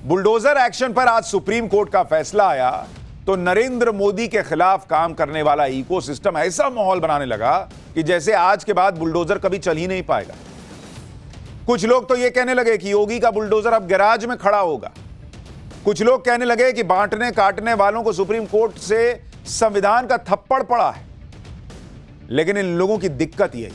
Bulldozer action पर आज supreme court का फैसला आया तो नरेंद्र मोदी के खिलाफ काम करने वाला इकोसिस्टम ऐसा माहौल बनाने लगा कि जैसे आज के बाद बुलडोजर कभी चल ही नहीं पाएगा। कुछ लोग तो यह कहने लगे कि योगी का बुलडोजर अब गैराज में खड़ा होगा। कुछ लोग कहने लगे कि बांटने काटने वालों को सुप्रीम कोर्ट से संविधान का थप्पड़ पड़ा है। लेकिन इन लोगों की दिक्कत यही,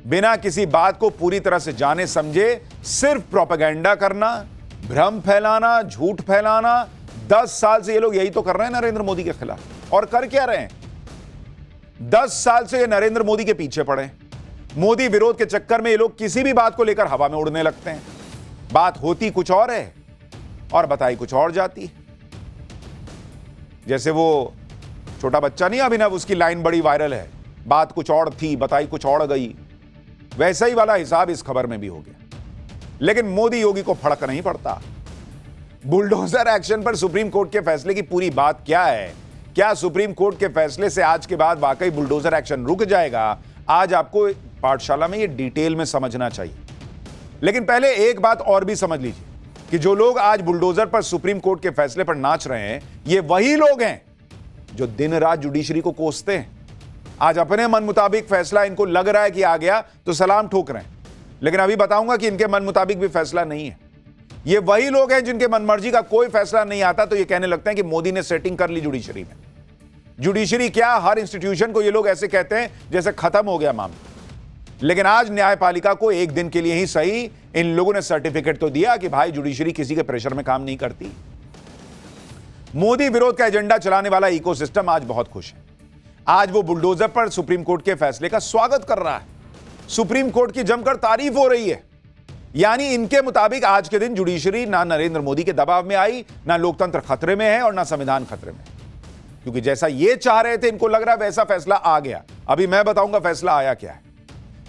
बिना किसी बात को पूरी तरह से जाने समझे सिर्फ प्रोपेगेंडा करना, भ्रम फैलाना, झूठ फैलाना। 10 साल से ये लोग यही तो कर रहे हैं नरेंद्र मोदी के खिलाफ। और कर क्या रहे हैं? 10 साल से ये नरेंद्र मोदी के पीछे पड़े हैं। मोदी विरोध के चक्कर में ये लोग किसी भी बात को लेकर हवा में उड़ने लगते हैं। बात होती कुछ और है और बताई कुछ और जाती है। जैसे वो छोटा बच्चा नहीं अभिनव, उसकी लाइन बड़ी वायरल है, बात कुछ और थी बताई कुछ और गई। वैसा ही वाला हिसाब इस खबर में भी हो गया। लेकिन मोदी योगी को फर्क नहीं पड़ता। बुलडोजर एक्शन पर सुप्रीम कोर्ट के फैसले की पूरी बात क्या है? क्या सुप्रीम कोर्ट के फैसले से आज के बाद वाकई बुलडोजर एक्शन रुक जाएगा? आज आपको पाठशाला में ये डिटेल में समझना चाहिए। लेकिन पहले एक बात और भी समझ लीजिए कि जो लोग आज बुलडोजर पर सुप्रीम कोर्ट के फैसले पर नाच रहे हैं, ये वही लोग हैं जो दिन रात जुडिशरी को कोसते हैं। आज अपने मन मुताबिक फैसला इनको लग रहा है कि आ गया तो सलाम ठोक रहे हैं। लेकिन अभी बताऊंगा कि इनके मन मुताबिक भी फैसला नहीं है। ये वही लोग हैं जिनके मनमर्जी का कोई फैसला नहीं आता तो ये कहने लगते हैं कि मोदी ने सेटिंग कर ली जुडिशरी में। जुडिशरी क्या, हर इंस्टीट्यूशन को ये लोग ऐसे कहते हैं जैसे खत्म हो गया मामला। लेकिन आज न्यायपालिका को एक दिन के लिए ही सही इन लोगों ने सर्टिफिकेट तो दिया कि भाई जुडिशरी किसी के प्रेशर में काम नहीं करती। मोदी विरोध का एजेंडा चलाने वाला इकोसिस्टम आज बहुत खुश है। आज वो बुलडोजर पर सुप्रीम कोर्ट के फैसले का स्वागत कर रहा है। सुप्रीम कोर्ट की जमकर तारीफ हो रही है। यानी इनके मुताबिक आज के दिन जुडिशरी ना नरेंद्र मोदी के दबाव में आई, ना लोकतंत्र खतरे में है और ना संविधान खतरे में। क्योंकि जैसा ये चाह रहे थे इनको लग रहा है वैसा फैसला आ गया। अभी मैं बताऊंगा फैसला आया क्या है।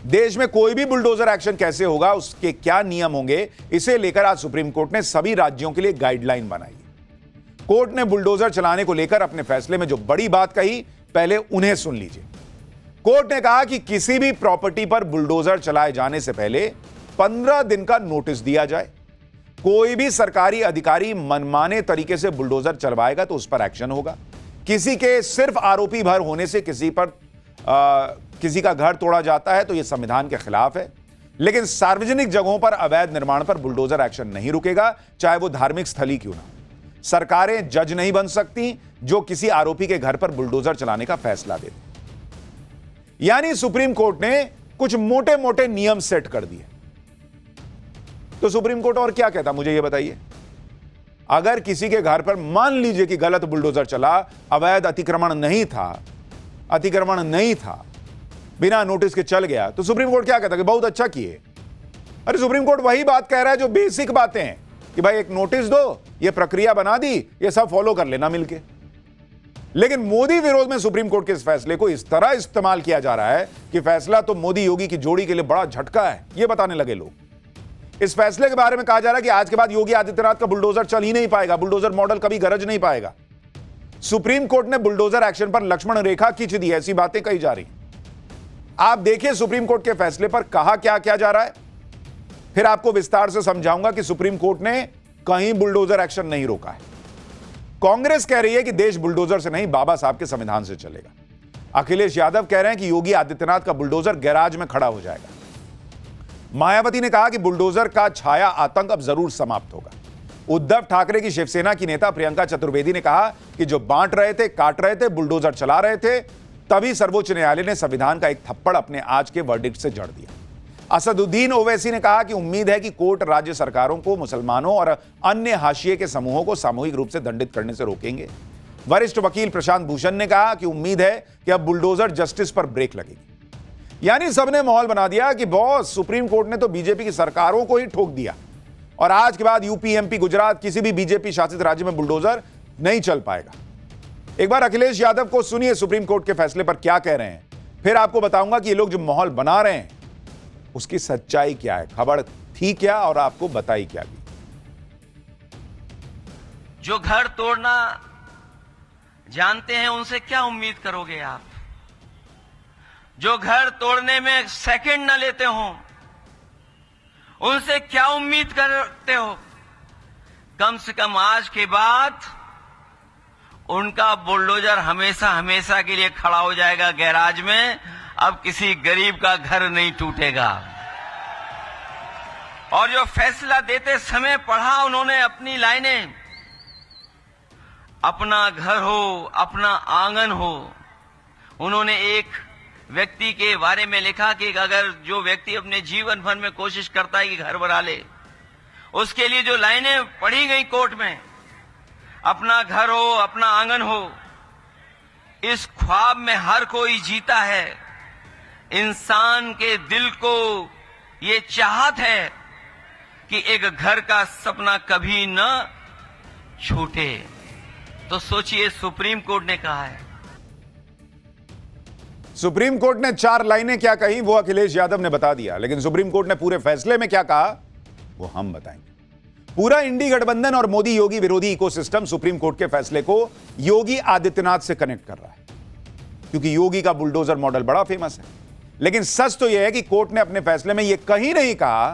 देश में कोई भी बुलडोजर एक्शन कैसे होगा, उसके क्या नियम होंगे, इसे लेकर आज सुप्रीम कोर्ट ने सभी राज्यों के लिए गाइडलाइन बनाई है। कोर्ट ने बुलडोजर चलाने को लेकर अपने फैसले में जो बड़ी बात कही, पहले उन्हें सुन लीजिए। कोर्ट ने कहा कि किसी भी प्रॉपर्टी पर बुलडोजर चलाए जाने से पहले 15 दिन का नोटिस दिया जाए। कोई भी सरकारी अधिकारी मनमाने तरीके से बुलडोजर चलवाएगा तो उस पर एक्शन होगा। किसी के सिर्फ आरोपी भर होने से किसी का घर तोड़ा जाता है तो यह संविधान के खिलाफ है। लेकिन सार्वजनिक जगहों पर अवैध निर्माण पर बुलडोजर एक्शन नहीं रुकेगा, चाहे वो धार्मिक स्थल ही क्यों ना। सरकारें जज नहीं बन सकती जो किसी आरोपी के घर पर बुलडोजर चलाने का फैसला देते। यानी सुप्रीम कोर्ट ने कुछ मोटे मोटे नियम सेट कर दिए। तो सुप्रीम कोर्ट और क्या कहता, मुझे यह बताइए। अगर किसी के घर पर मान लीजिए कि गलत बुलडोजर चला, अवैध अतिक्रमण नहीं था, बिना नोटिस के चल गया, तो सुप्रीम कोर्ट क्या कहता कि बहुत अच्छा किए। अरे सुप्रीम कोर्ट वही बात कह रहा है जो बेसिक बातें हैं कि भाई एक नोटिस दो, ये प्रक्रिया बना दी, ये सब फॉलो कर लेना मिलके। लेकिन मोदी विरोध में सुप्रीम कोर्ट के इस फैसले को इस तरह इस्तेमाल किया जा रहा है कि फैसला तो मोदी योगी की जोड़ी के लिए बड़ा झटका है, ये बताने लगे लोग। इस फैसले के बारे में कहा जा रहा है कि आज के बाद योगी आदित्यनाथ का बुलडोजर चल ही नहीं पाएगा, बुलडोजर मॉडल कभी गरज नहीं पाएगा। सुप्रीम कोर्ट ने बुलडोजर एक्शन पर लक्ष्मण रेखा खींच दी, ऐसी बातें कही जा रही। आप देखिए सुप्रीम कोर्ट के फैसले पर कहा क्या किया जा रहा है, फिर आपको विस्तार से समझाऊंगा कि सुप्रीम कोर्ट ने कहीं बुलडोजर एक्शन नहीं रोका है। कांग्रेस कह रही है कि देश बुलडोजर से नहीं, बाबा साहब के संविधान से चलेगा। अखिलेश यादव कह रहे हैं कि योगी आदित्यनाथ का बुलडोजर गैराज में खड़ा हो जाएगा। मायावती ने कहा कि बुलडोजर का छाया आतंक अब जरूर समाप्त होगा। उद्धव ठाकरे की शिवसेना की नेता प्रियंका चतुर्वेदी ने कहा कि जो बांट रहे थे, काट रहे थे, बुलडोजर चला रहे थे, तभी सर्वोच्च न्यायालय ने संविधान का एक थप्पड़ अपने आज के वर्डिक्ट से जड़ दिया। असदुद्दीन ओवैसी ने कहा कि उम्मीद है कि कोर्ट राज्य सरकारों को मुसलमानों और अन्य हाशिए के समूहों को सामूहिक रूप से दंडित करने से रोकेंगे। वरिष्ठ वकील प्रशांत भूषण ने कहा कि उम्मीद है कि अब बुलडोजर जस्टिस पर ब्रेक लगेगी। यानी सबने माहौल बना दिया कि बॉस, सुप्रीम कोर्ट ने तो बीजेपी की सरकारों को ही ठोक दिया और आज के बाद यूपी, एमपी, गुजरात, किसी भी बीजेपी शासित राज्य में बुलडोजर नहीं चल पाएगा। एक बार अखिलेश यादव को सुनिए सुप्रीम कोर्ट के फैसले पर क्या कह रहे हैं, फिर आपको बताऊंगा कि ये लोग जो माहौल बना रहे हैं उसकी सच्चाई क्या है, खबर थी क्या और आपको बताई क्या भी। जो घर तोड़ना जानते हैं उनसे क्या उम्मीद करोगे आप? जो घर तोड़ने में सेकंड न लेते हो उनसे क्या उम्मीद करते हो? कम से कम आज के बाद उनका बुलडोजर हमेशा हमेशा के लिए खड़ा हो जाएगा गैराज में। अब किसी गरीब का घर नहीं टूटेगा। और जो फैसला देते समय पढ़ा उन्होंने अपनी लाइनें, अपना घर हो, अपना आंगन हो। उन्होंने एक व्यक्ति के बारे में लिखा कि अगर जो व्यक्ति अपने जीवन भर में कोशिश करता है कि घर बना ले, उसके लिए जो लाइनें पढ़ी गई कोर्ट में, अपना घर हो, अपना आंगन हो, इस ख्वाब में हर कोई जीता है। इंसान के दिल को ये चाहत है कि एक घर का सपना कभी न छूटे। तो सोचिए, सुप्रीम कोर्ट ने कहा है। सुप्रीम कोर्ट ने 4 लाइनें क्या कही वो अखिलेश यादव ने बता दिया, लेकिन सुप्रीम कोर्ट ने पूरे फैसले में क्या कहा वो हम बताएंगे। पूरा इंडी गठबंधन और मोदी योगी विरोधी इकोसिस्टम सुप्रीम कोर्ट के फैसले को योगी आदित्यनाथ से कनेक्ट कर रहा है, क्योंकि योगी का बुलडोजर मॉडल बड़ा फेमस है। लेकिन सच तो यह है कि कोर्ट ने अपने फैसले में यह कहीं नहीं कहा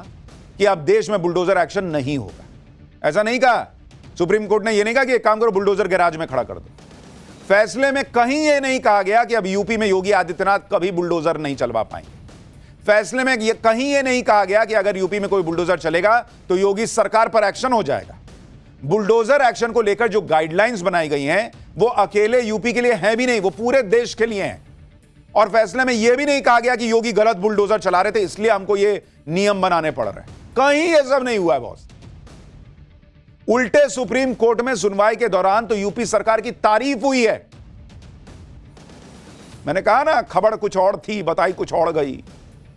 कि अब देश में बुलडोजर एक्शन नहीं होगा। ऐसा नहीं कहा। सुप्रीम कोर्ट ने यह नहीं कहा कि एक काम करो, बुलडोजर गैराज में खड़ा कर दो। फैसले में कहीं यह नहीं कहा गया कि अब यूपी में योगी आदित्यनाथ कभी बुलडोजर नहीं चलवा पाएंगे। फैसले में कहीं यह नहीं कहा गया कि अगर यूपी में कोई बुलडोजर चलेगा तो योगी सरकार पर एक्शन हो जाएगा। बुलडोजर एक्शन को लेकर जो गाइडलाइंस बनाई गई हैं वो अकेले यूपी के लिए है भी नहीं, वो पूरे देश के लिए हैं। और फैसले में यह भी नहीं कहा गया कि योगी गलत बुलडोजर चला रहे थे इसलिए हमको ये नियम बनाने पड़ रहे हैं। कहीं यह सब नहीं हुआ है बॉस। उल्टे सुप्रीम कोर्ट में सुनवाई के दौरान तो यूपी सरकार की तारीफ हुई है। मैंने कहा ना, खबर कुछ और थी बताई कुछ और गई,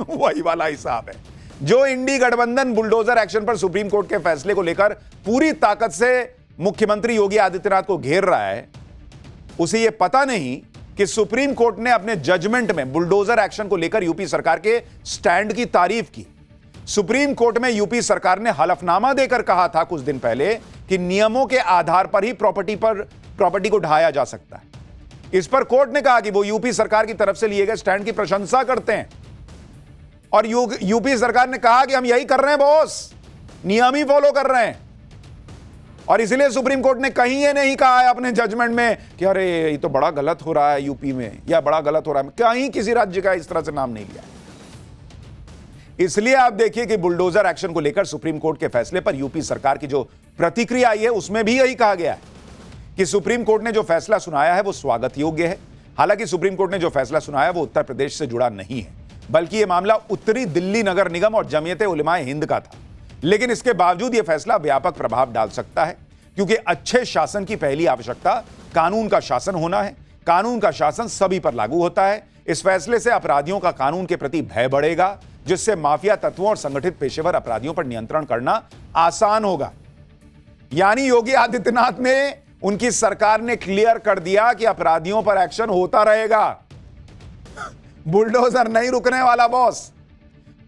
वही वाला हिसाब है। जो इंडी गठबंधन बुलडोजर एक्शन पर सुप्रीम कोर्ट के फैसले को लेकर पूरी ताकत से मुख्यमंत्री योगी आदित्यनाथ को घेर रहा है, उसे यह पता नहीं कि सुप्रीम कोर्ट ने अपने जजमेंट में बुलडोजर एक्शन को लेकर यूपी सरकार के स्टैंड की तारीफ की। सुप्रीम कोर्ट में यूपी सरकार ने हलफनामा देकर कहा था कुछ दिन पहले कि नियमों के आधार पर ही प्रॉपर्टी को ढाया जा सकता है। इस पर कोर्ट ने कहा कि वो यूपी सरकार की तरफ से लिए गए स्टैंड की प्रशंसा करते हैं। और यूपी सरकार ने कहा कि हम यही कर रहे हैं बॉस, नियम ही फॉलो कर रहे हैं। और इसलिए सुप्रीम कोर्ट ने कहीं ये नहीं कहा है अपने जजमेंट में कि अरे ये तो बड़ा गलत हो रहा है यूपी में, या बड़ा गलत हो रहा है। कहीं किसी राज्य का इस तरह से नाम नहीं लिया। इसलिए आप देखिए कि बुलडोजर एक्शन को लेकर सुप्रीम कोर्ट के फैसले पर यूपी सरकार की जो प्रतिक्रिया आई है उसमें भी यही कहा गया है कि सुप्रीम कोर्ट ने जो फैसला सुनाया है वो स्वागत योग्य है। हालांकि सुप्रीम कोर्ट ने जो फैसला सुनाया वो उत्तर प्रदेश से जुड़ा नहीं है, बल्कि यह मामला उत्तरी दिल्ली नगर निगम और जमीयत उलमाए हिंद का था। लेकिन इसके बावजूद यह फैसला व्यापक प्रभाव डाल सकता है, क्योंकि अच्छे शासन की पहली आवश्यकता कानून का शासन होना है। कानून का शासन सभी पर लागू होता है। इस फैसले से अपराधियों का कानून के प्रति भय बढ़ेगा, जिससे माफिया तत्वों और संगठित पेशेवर अपराधियों पर नियंत्रण करना आसान होगा। यानी योगी आदित्यनाथ ने, उनकी सरकार ने क्लियर कर दिया कि अपराधियों पर एक्शन होता रहेगा, बुलडोजर नहीं रुकने वाला बॉस।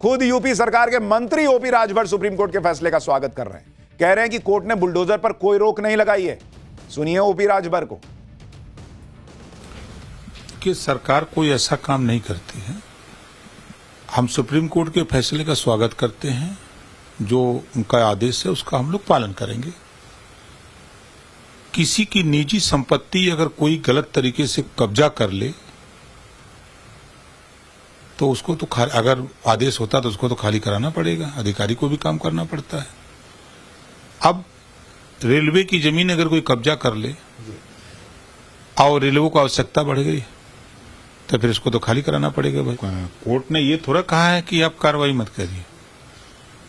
खुद यूपी सरकार के मंत्री ओपी राजभर सुप्रीम कोर्ट के फैसले का स्वागत कर रहे हैं। कह रहे हैं कि कोर्ट ने बुलडोजर पर कोई रोक नहीं लगाई है। सुनिए ओपी राजभर को। कि सरकार कोई ऐसा काम नहीं करती है। हम सुप्रीम कोर्ट के फैसले का स्वागत करते हैं। जो उनका आदेश है उसका हम लोग पालन करेंगे। किसी की निजी संपत्ति अगर कोई गलत तरीके से कब्जा कर ले तो उसको तो अगर आदेश होता तो उसको तो खाली कराना पड़ेगा। अधिकारी को भी काम करना पड़ता है। अब रेलवे की जमीन अगर कोई कब्जा कर ले और रेलवे को आवश्यकता बढ़ गई तो फिर इसको तो खाली कराना पड़ेगा भाई। कोर्ट ने ये थोड़ा कहा है कि आप कार्रवाई मत करिए।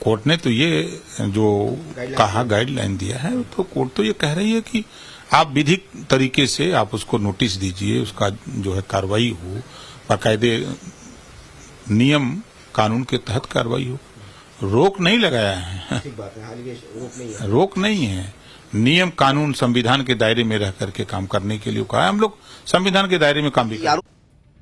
कोर्ट ने तो ये जो कहा गाइडलाइन दिया है, तो कोर्ट तो ये कह रही है कि आप विधिक तरीके से आप उसको नोटिस दीजिए, उसका जो है कार्रवाई हो, बाकायदे नियम कानून के तहत कार्रवाई हो। रोक नहीं लगाया है। ठीक बात है, रोक नहीं है। नियम कानून संविधान के दायरे में रह करके काम करने के लिए कहा है। हम लोग संविधान के दायरे में काम भी करें।